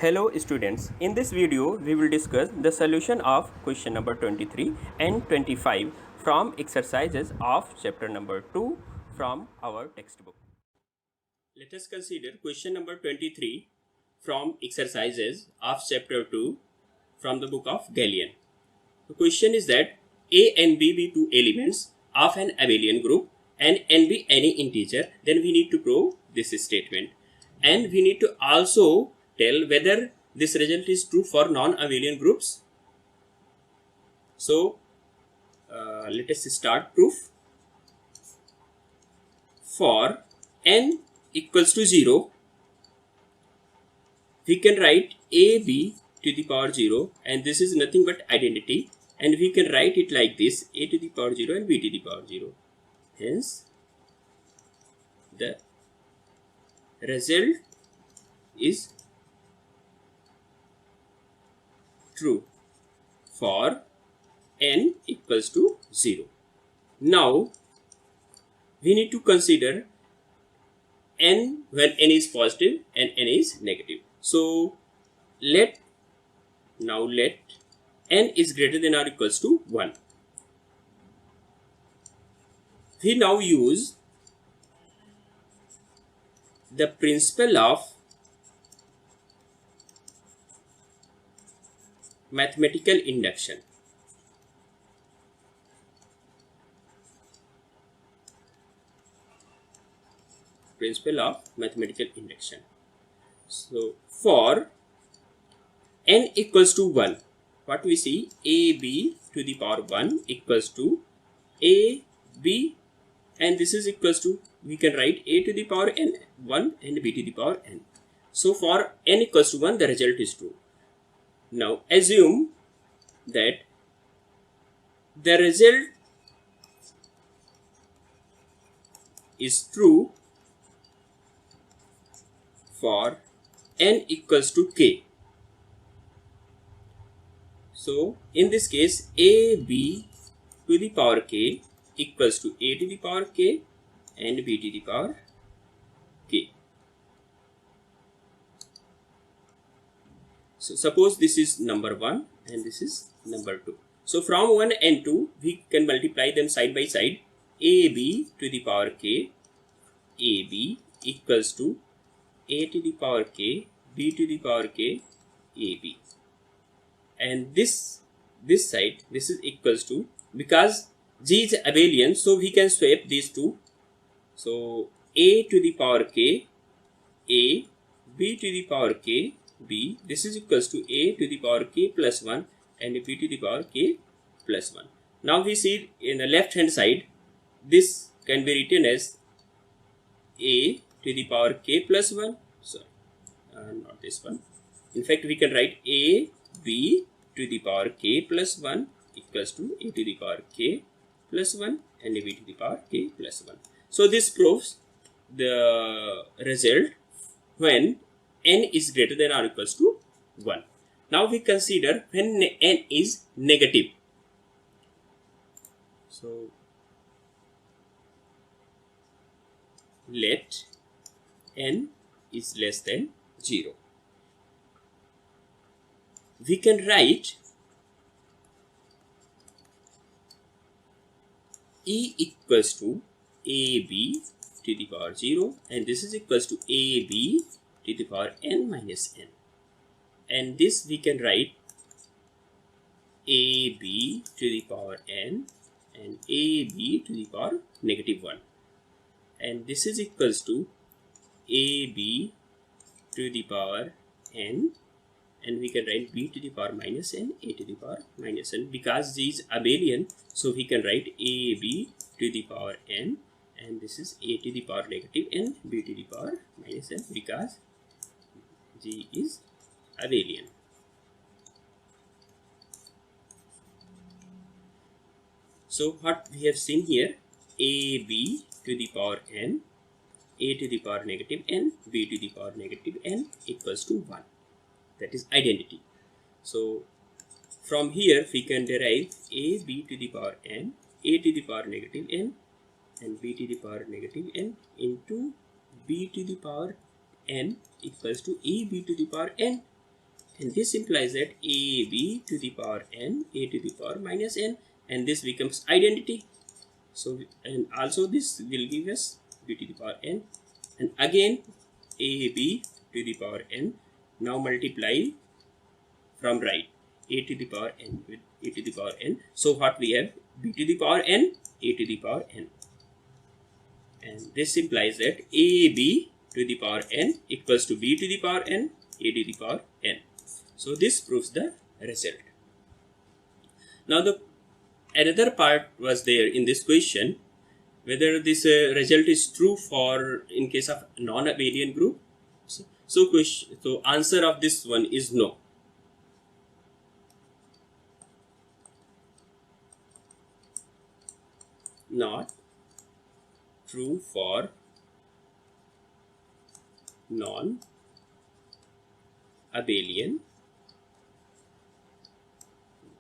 Hello students, in this video we will discuss the solution of question number 23 and 25 from exercises of chapter number 2 from our textbook. Let us consider question number 23 from exercises of chapter 2 from the book of Gallian. The question is that A and B be two elements of an abelian group and n be any integer, then we need to prove this statement. And we need to also tell whether this result is true for non-abelian groups. So let us start proof. For n equals to 0, we can write ab to the power 0, and this is nothing but identity, and we can write it like this: a to the power 0 and b to the power 0. Hence the result is true for n equals to 0. Now we need to consider n when n is positive and n is negative. So let n is greater than or equals to 1. We now use the principle of mathematical induction. Principle of mathematical induction. So for n equals to 1, what we see, ab to the power 1 equals to ab, and this is equals to, we can write a to the power n 1 and b to the power n. So for n equals to 1, the result is true. Now assume that the result is true for n equals to k. So in this case, ab to the power k equals to a to the power k and b to the power k. So suppose this is number 1 and this is number 2. So from 1 and 2, we can multiply them side by side. ab to the power k, ab equals to a to the power k, b to the power k, ab. And this side, this is equals to, because g is abelian, so we can swap these two. So a to the power k, a, b to the power k, b, this is equals to a to the power k plus 1 and b to the power k plus 1. Now we see in the left hand side, this can be written as a to the power k plus 1, sorry, not this one. In fact, we can write a, b to the power k plus 1 equals to a to the power k plus 1 and b to the power k plus 1. So this proves the result when n is greater than or equals to 1. Now we consider when n is negative. So let n is less than 0. We can write e equals to ab to the power 0, and this is equals to ab to the power n minus n. And this we can write ab to the power n and ab to the power negative 1. And this is equals to ab to the power n, and we can write b to the power minus n, a to the power minus n. Because g is abelian, so we can write ab to the power n, and this is a to the power negative n, b to the power minus n, because g is abelian. So what we have seen here, ab to the power n, a to the power negative n, b to the power negative n equals to 1. That is identity. So from here we can derive a b to the power n, a to the power negative n and b to the power negative n into b to the power n equals to eb to the power n. and this implies that AB to the power n, A to the power minus n, and this becomes identity. So, and also this will give us B to the power n, and again AB to the power n. Now multiply from right, A to the power n with A to the power n. So what we have, B to the power n, A to the power n, and this implies that AB to the power n equals to B to the power n, A to the power n. So this proves the result. Now the another part was there in this question, whether this result is true for in case of non-abelian group. So answer of this one is no. Not true for non-abelian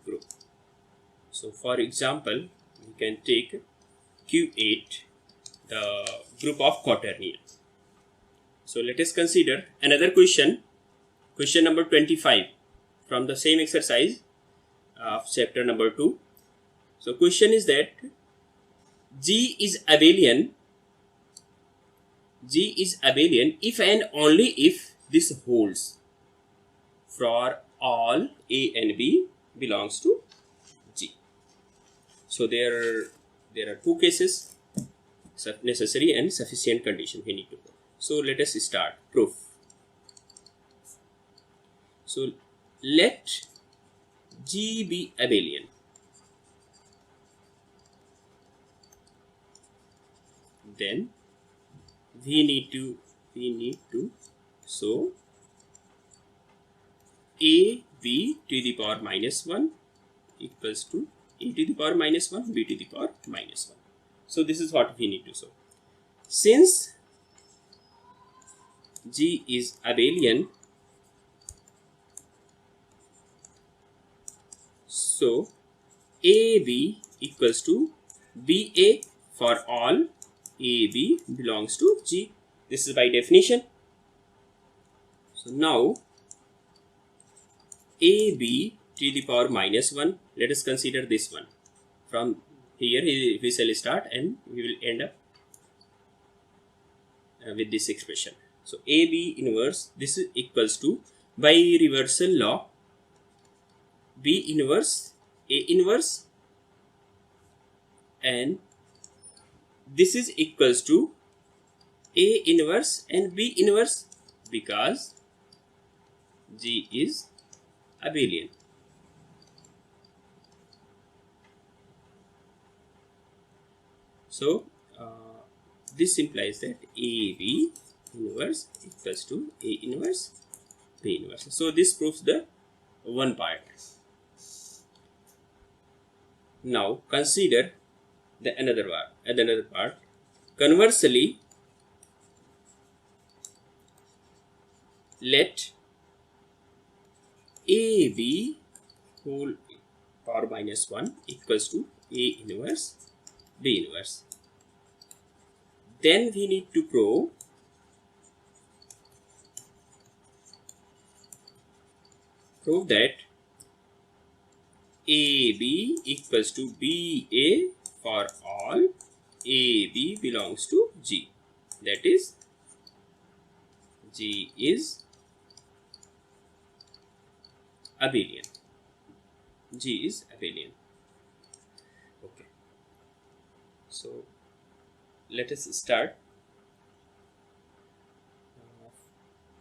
group. So for example, we can take Q8, the group of quaternion. So let us consider another question, question number 25 from the same exercise of chapter number 2. So question is that G is abelian if and only if this holds for all A and B belongs to G. So there are two cases, necessary and sufficient condition we need to prove. So let us start proof. So let G be abelian. Then we need to show A B to the power minus 1 equals to A to the power minus 1, B to the power minus 1. So this is what we need to show. Since G is abelian, so AB equals to BA for all AB belongs to G. This is by definition. So now AB to the power minus 1, let us consider this one. From here we shall start and we will end up with this expression. So AB inverse, this is equals to, by reversal law, B inverse, A inverse, and this is equals to A inverse and B inverse because G is abelian. So this implies that AB inverse equals to A inverse, B inverse. So this proves the one part. Now consider the another part. Conversely, let AB whole power minus 1 equals to A inverse, B inverse. Then we need to prove that AB equals to BA for all AB belongs to G. That is, G is abelian. G is abelian. Okay. So let us start.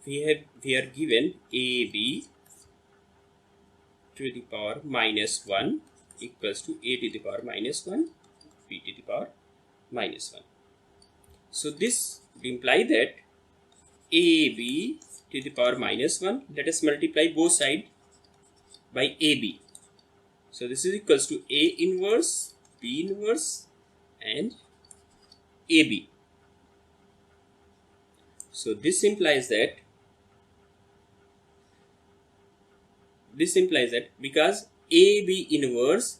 We are given AB to the power minus 1 equals to A to the power minus 1, B to the power minus 1. So this imply that AB to the power minus 1, let us multiply both sides by AB. So this is equals to A inverse, B inverse and AB. So this implies that because AB inverse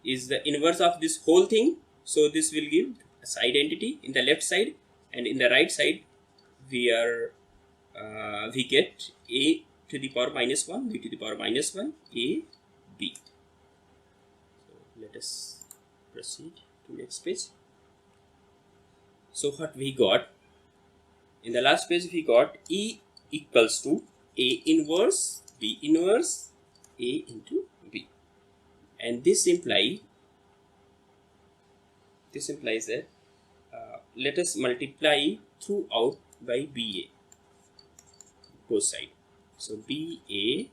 is the inverse of this whole thing, so this will give us identity in the left side, and in the right side we get A to to the power minus 1, b to the power minus 1, a, b. So let us proceed to next page. So what we got, in the last page we got E equals to A inverse B inverse A into B, and this implies that let us multiply throughout by BA, both sides. So BA,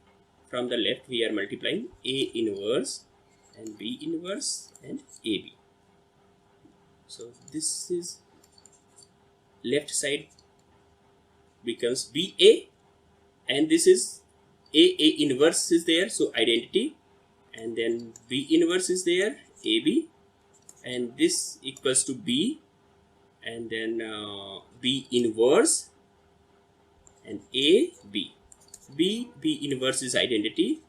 from the left we are multiplying A inverse and B inverse and AB. So this is left side becomes BA, and this is A inverse is there, so identity, and then B inverse is there, AB, and this equals to B, and then B inverse and AB. B inverse is identity,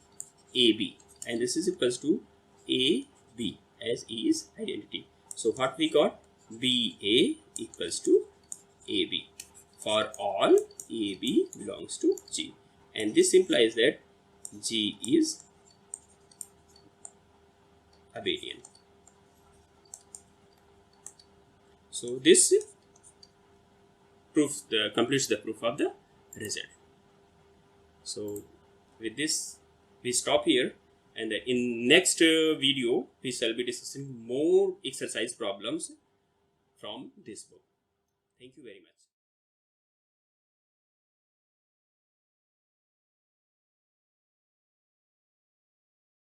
AB, and this is equals to AB as E is identity. So what we got, BA equals to AB for all AB belongs to G, and this implies that G is abelian. So this completes the proof of the result. So with this we stop here, and in next video we shall be discussing more exercise problems from this book. Thank you very much.